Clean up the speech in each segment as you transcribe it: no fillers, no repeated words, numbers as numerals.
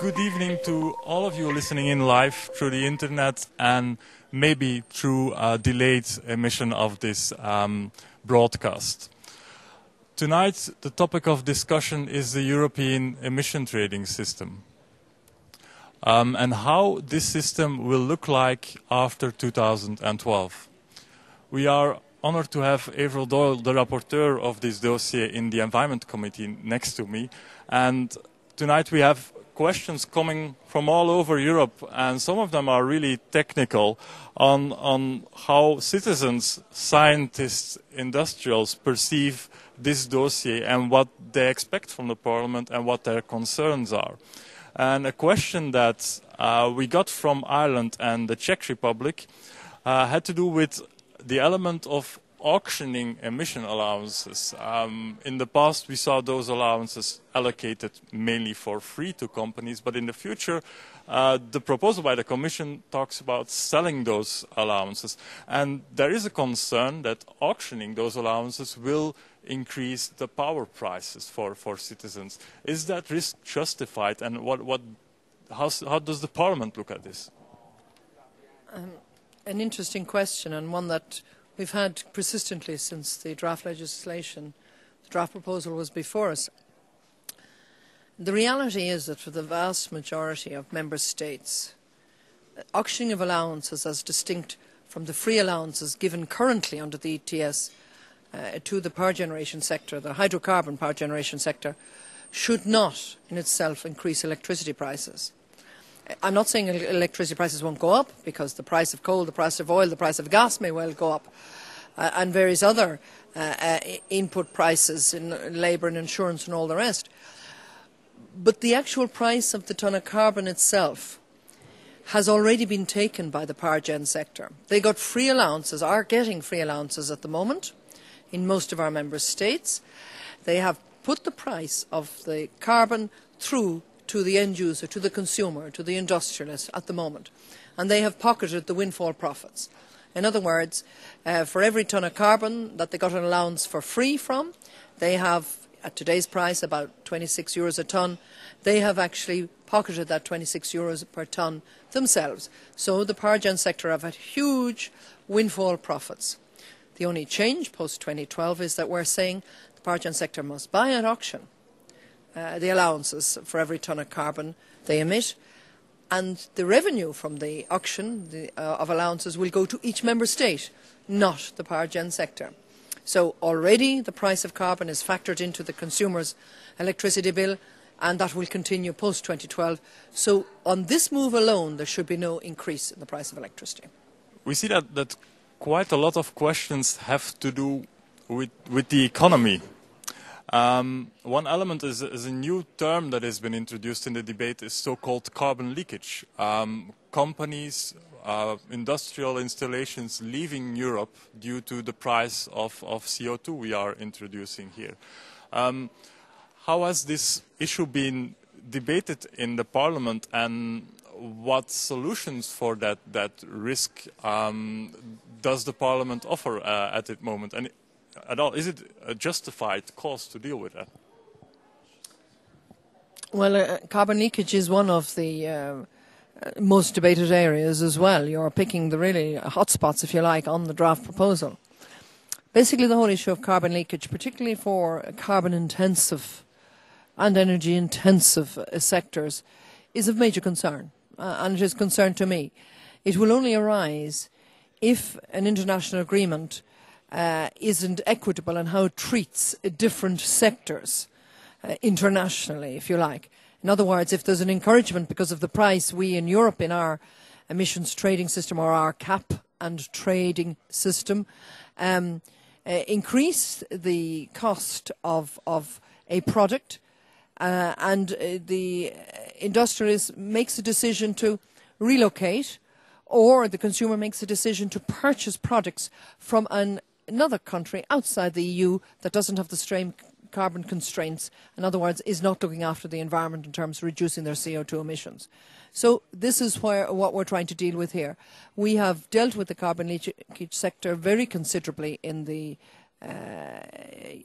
good evening to all of you listening in live through the internet and maybe through a delayed emission of this broadcast. Tonight, the topic of discussion is the European emission trading system and how this system will look like after 2012. We are honored to have Avril Doyle, the rapporteur of this dossier in the Environment Committee, next to me. And tonight we have questions coming from all over Europe, and some of them are really technical on how citizens, scientists, industrials perceive this dossier and what they expect from the Parliament and what their concerns are. And a question that we got from Ireland and the Czech Republic had to do with the element of auctioning emission allowances. In the past, we saw those allowances allocated mainly for free to companies, but in the future, the proposal by the Commission talks about selling those allowances. And there is a concern that auctioning those allowances will increase the power prices for citizens. Is that risk justified, and how does the Parliament look at this? An interesting question, and one that we've had persistently since the draft legislation, the draft proposal was before us. The reality is that for the vast majority of member states, auctioning of allowances as distinct from the free allowances given currently under the ETS to the power generation sector, the hydrocarbon power generation sector, should not in itself increase electricity prices. I'm not saying electricity prices won't go up, because the price of coal, the price of oil, the price of gas may well go up, and various other input prices in labour and insurance and all the rest. But the actual price of the tonne of carbon itself has already been taken by the power gen sector. They got free allowances, are getting free allowances at the moment in most of our member states. They have put the price of the carbon through to the end user, to the consumer, to the industrialist at the moment. And they have pocketed the windfall profits. In other words, for every tonne of carbon that they got an allowance for free from, they have, at today's price, about 26 euros a tonne. They have actually pocketed that 26 euros per tonne themselves. So the power gen sector have had huge windfall profits. The only change post-2012 is that we're saying the power gen sector must buy at auction the allowances for every tonne of carbon they emit, and the revenue from the auction of allowances will go to each member state, not the power gen sector. So already the price of carbon is factored into the consumer's electricity bill, and that will continue post-2012. So on this move alone, there should be no increase in the price of electricity. We see that quite a lot of questions have to do with the economy. One element is a new term that has been introduced in the debate, is so-called carbon leakage. Companies, industrial installations leaving Europe due to the price of CO2 we are introducing here. How has this issue been debated in the Parliament, and what solutions for that risk does the Parliament offer at the moment? And at all, is it a justified cost to deal with that? Well, carbon leakage is one of the most debated areas as well. You're picking the really hotspots, if you like, on the draft proposal. Basically, the whole issue of carbon leakage, particularly for carbon-intensive and energy-intensive sectors, is of major concern, and it is concern to me. It will only arise if an international agreement isn't equitable in how it treats different sectors internationally, if you like. In other words, if there's an encouragement because of the price, we in Europe, in our emissions trading system or our cap and trading system, increase the cost of a product, and the industrialist makes a decision to relocate, or the consumer makes a decision to purchase products from another country outside the EU that doesn't have the same carbon constraints, in other words, is not looking after the environment in terms of reducing their CO2 emissions. So this is what we're trying to deal with here. We have dealt with the carbon leakage sector very considerably in the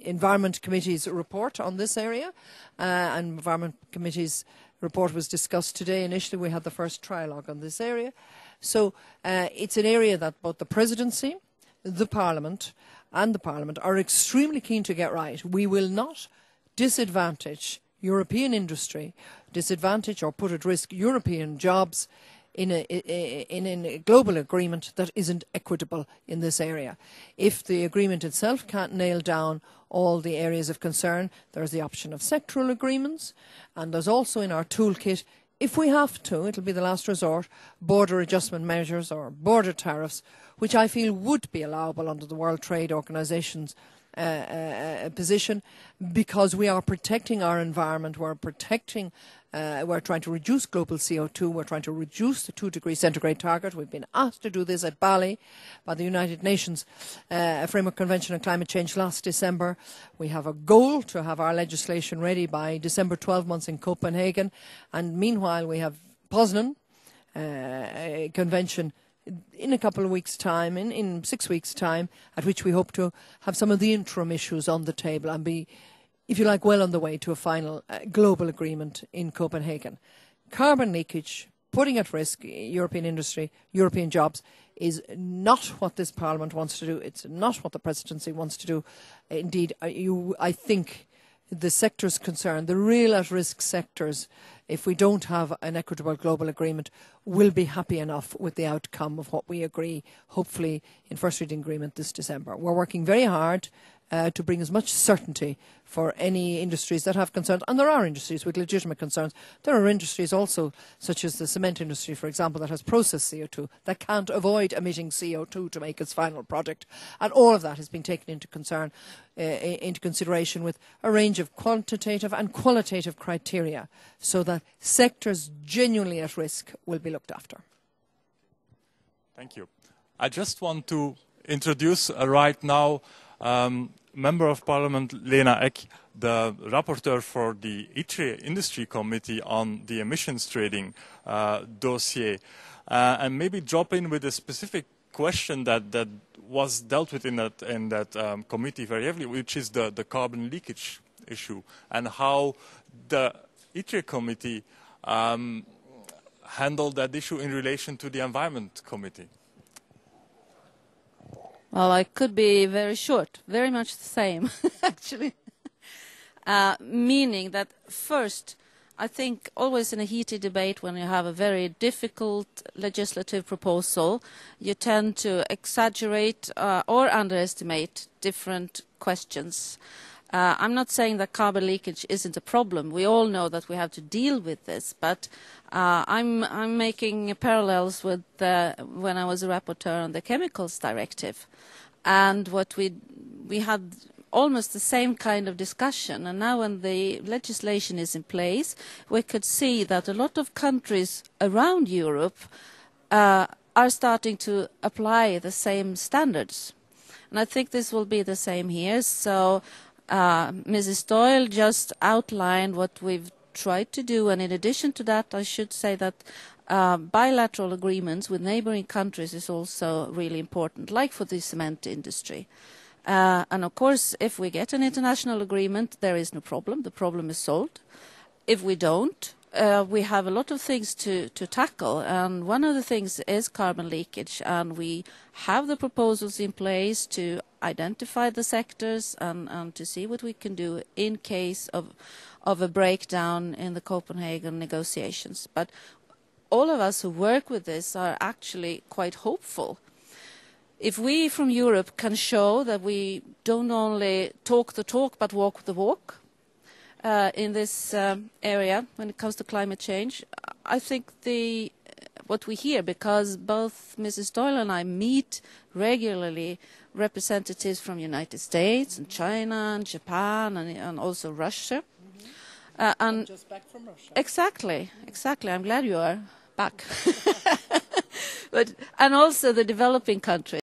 Environment Committee's report on this area, and Environment Committee's report was discussed today. Initially, we had the first trialogue on this area. So it's an area that both the Presidency, the Parliament and the Parliament are extremely keen to get right. We will not disadvantage European industry, disadvantage or put at risk European jobs in a global agreement that isn't equitable in this area. If the agreement itself can't nail down all the areas of concern, there's the option of sectoral agreements, and there's also in our toolkit, if we have to, it'll be the last resort, border adjustment measures or border tariffs, which I feel would be allowable under the World Trade Organization's position, because we are protecting our environment, we're trying to reduce global CO2, we're trying to reduce the 2 degrees centigrade target. We've been asked to do this at Bali by the United Nations Framework Convention on Climate Change last December. We have a goal to have our legislation ready by December, 12 months in Copenhagen, and meanwhile we have Poznan Convention in a couple of weeks' time, in 6 weeks' time, at which we hope to have some of the interim issues on the table and be, if you like, well on the way to a final global agreement in Copenhagen. Carbon leakage, putting at risk European industry, European jobs, is not what this Parliament wants to do. It's not what the Presidency wants to do. Indeed, I think the sectors concerned, the real at-risk sectors, if we don't have an equitable global agreement, will be happy enough with the outcome of what we agree, hopefully in first reading agreement this December. We're working very hard to bring as much certainty for any industries that have concerns, and there are industries with legitimate concerns. There are industries also, such as the cement industry, for example, that has processed CO2, that can't avoid emitting CO2 to make its final product, and all of that has been taken into consideration with a range of quantitative and qualitative criteria, so that sectors genuinely at risk will be looked after. Thank you. I just want to introduce right now Member of Parliament Lena Ek, the rapporteur for the ITRE Industry Committee on the emissions trading dossier, and maybe drop in with a specific question that was dealt with in that committee very heavily, which is the carbon leakage issue, and how the ITRE Committee handled that issue in relation to the Environment Committee. Well, I could be very short, very much the same, actually. Meaning that first, I think always in a heated debate when you have a very difficult legislative proposal, you tend to exaggerate or underestimate different questions. I'm not saying that carbon leakage isn't a problem. We all know that we have to deal with this, but I'm making parallels with when I was a rapporteur on the Chemicals Directive, and what we had almost the same kind of discussion. And now when the legislation is in place, we could see that a lot of countries around Europe are starting to apply the same standards, and I think this will be the same here. So Mrs. Doyle just outlined what we've tried to do, and in addition to that, I should say that bilateral agreements with neighboring countries is also really important, like for the cement industry. And of course, if we get an international agreement, there is no problem. The problem is solved. If we don't, we have a lot of things to tackle, and one of the things is carbon leakage, and we have the proposals in place to identify the sectors and to see what we can do in case of a breakdown in the Copenhagen negotiations. But all of us who work with this are actually quite hopeful. If we from Europe can show that we don't only talk the talk but walk the walk in this area when it comes to climate change, I think what we hear, because both Mrs. Doyle and I meet regularly representatives from the United States and China and Japan and also Russia. I'm just back from Russia. Exactly. I'm glad you are back. And also the developing countries.